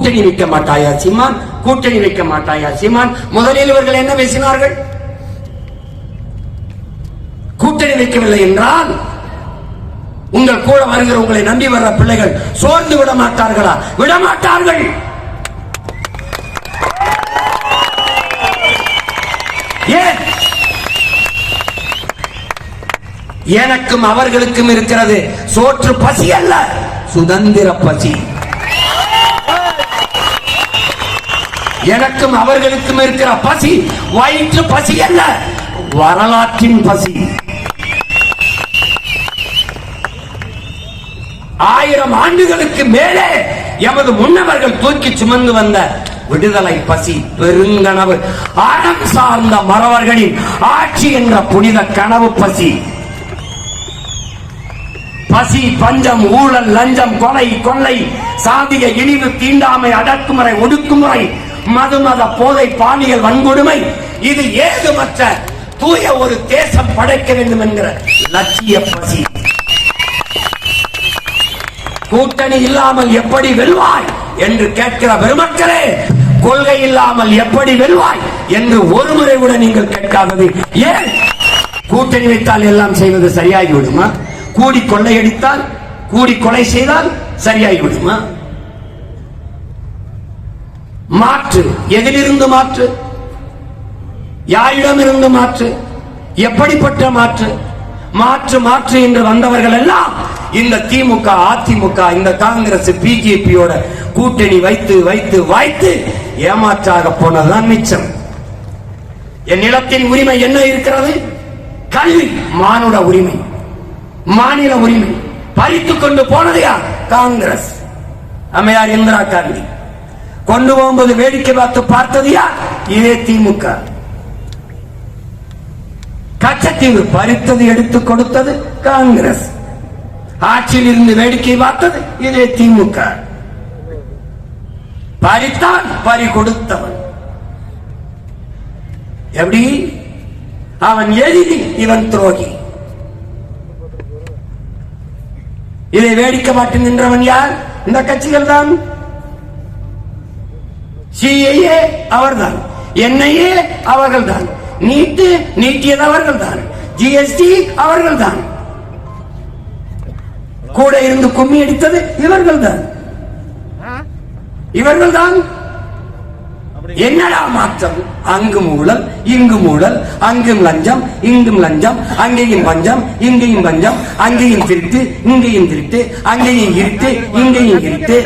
கூட்டணி வைக்க மாட்டாயா சீமான், கூட்டணி வைக்க மாட்டாயா சீமான். முதலில் இவர்கள் என்ன பேசினார்கள்? கூட்டணி வைக்கவில்லை என்றால் உங்கள் கூட வருகிற உங்களை நம்பி வர்ற பிள்ளைகள் சோர்ந்து விட மாட்டார்களா? விடமாட்டார்கள். ஏன்? எனக்கும் அவர்களுக்கும் இருக்கிறது சோற்று பசி அல்ல, சுதந்திர பசி. எனக்கும் அவர்களுக்கும் இருக்கிற பசி வயிற்று பசி அல்ல, வரலாற்றின் பசி. 1000 ஆண்டுகளுக்கு மேலே எமது முன்னவர்கள் தூக்கி சுமந்து வந்த விடுதலை பசி, பெருங்கனவு, அறம் சார்ந்த மறவர்களின் ஆட்சி என்ற புனித கனவு பசி. பசி, பஞ்சம், ஊழல், லஞ்சம், கொலை, கொள்ளை, சாதிய இழிவு, தீண்டாமை, அடக்குமுறை, ஒடுக்குமுறை, மதுமத போதை, பாலியல் வன்கொடுமை, இது ஏதுமற்ற தூய ஒரு தேசம் படைக்க வேண்டும் என்கிற லட்சிய பசி. கூட்டணி இல்லாமல் எப்படி வெல்வாய் என்று கேட்கிற பெருமக்களே, கொள்கை இல்லாமல் எப்படி வெல்வாய் என்று ஒரு முறை கூட நீங்கள் கேட்காதது ஏன்? கூட்டணி வைத்தால் எல்லாம் செய்வது சரியாகி விடுமா? கூடி கொள்ளையடித்தால், கூடி கொலை செய்தால் சரியாகி விடுமா? மாற்று. எதிலிருந்து மாற்று? யாரிடமிருந்து மாற்று? எப்படிப்பட்ட மாற்று? மாற்று மாற்று என்று வந்தவர்கள் எல்லாம் இந்த திமுக, அதிமுக, இந்த காங்கிரஸ், பிஜேபியோட கூட்டணி வைத்து வைத்து வைத்து ஏமாற்றாக போனதுதான் மிச்சம். என் நிலத்தின் உரிமை என்ன இருக்கிறது? கல்வி, மானுட உரிமை, மாநில உரிமை பறித்துக் கொண்டு போனது யார்? காங்கிரஸ், அம்மையார் இந்திரா காந்தி. கொண்டு போகும்போது வேடிக்கை பார்த்து பார்த்தது யார்? இதே திமுக. கச்சத்தீவு பறித்தது, எடுத்துக் கொடுத்தது காங்கிரஸ். ஆட்சியில் இருந்து வேடிக்கை பார்த்தது இதே திமுக. பறித்தான், பறி கொடுத்தவன். எப்படி? அவன் எதிரி, இவன் துரோகி. இதை வேடிக்கை பார்த்து நின்றவன் யார்? இந்த கட்சிகள் தான். சிஏஏ அவர்தான், என்ஐஏ அவர்கள் தான், நீட்டு நீட்டியது அவர்கள் தான், ஜிஎஸ்டி அவர்கள் தான், கூட இருந்து கும்மி அடித்தது இவர்கள் தான். இவர்கள் தான். என்னடா மாற்றம்? அங்கும் ஊழல், இங்கும் ஊழல், அங்கும் லஞ்சம், இங்கும் லஞ்சம், அங்கேயும் பஞ்சம், இங்கேயும் பஞ்சம், அங்கேயும் திருட்டு, இங்கேயும் திருட்டு, அங்கேயும் இருட்டு, இங்கேயும் இருட்டு.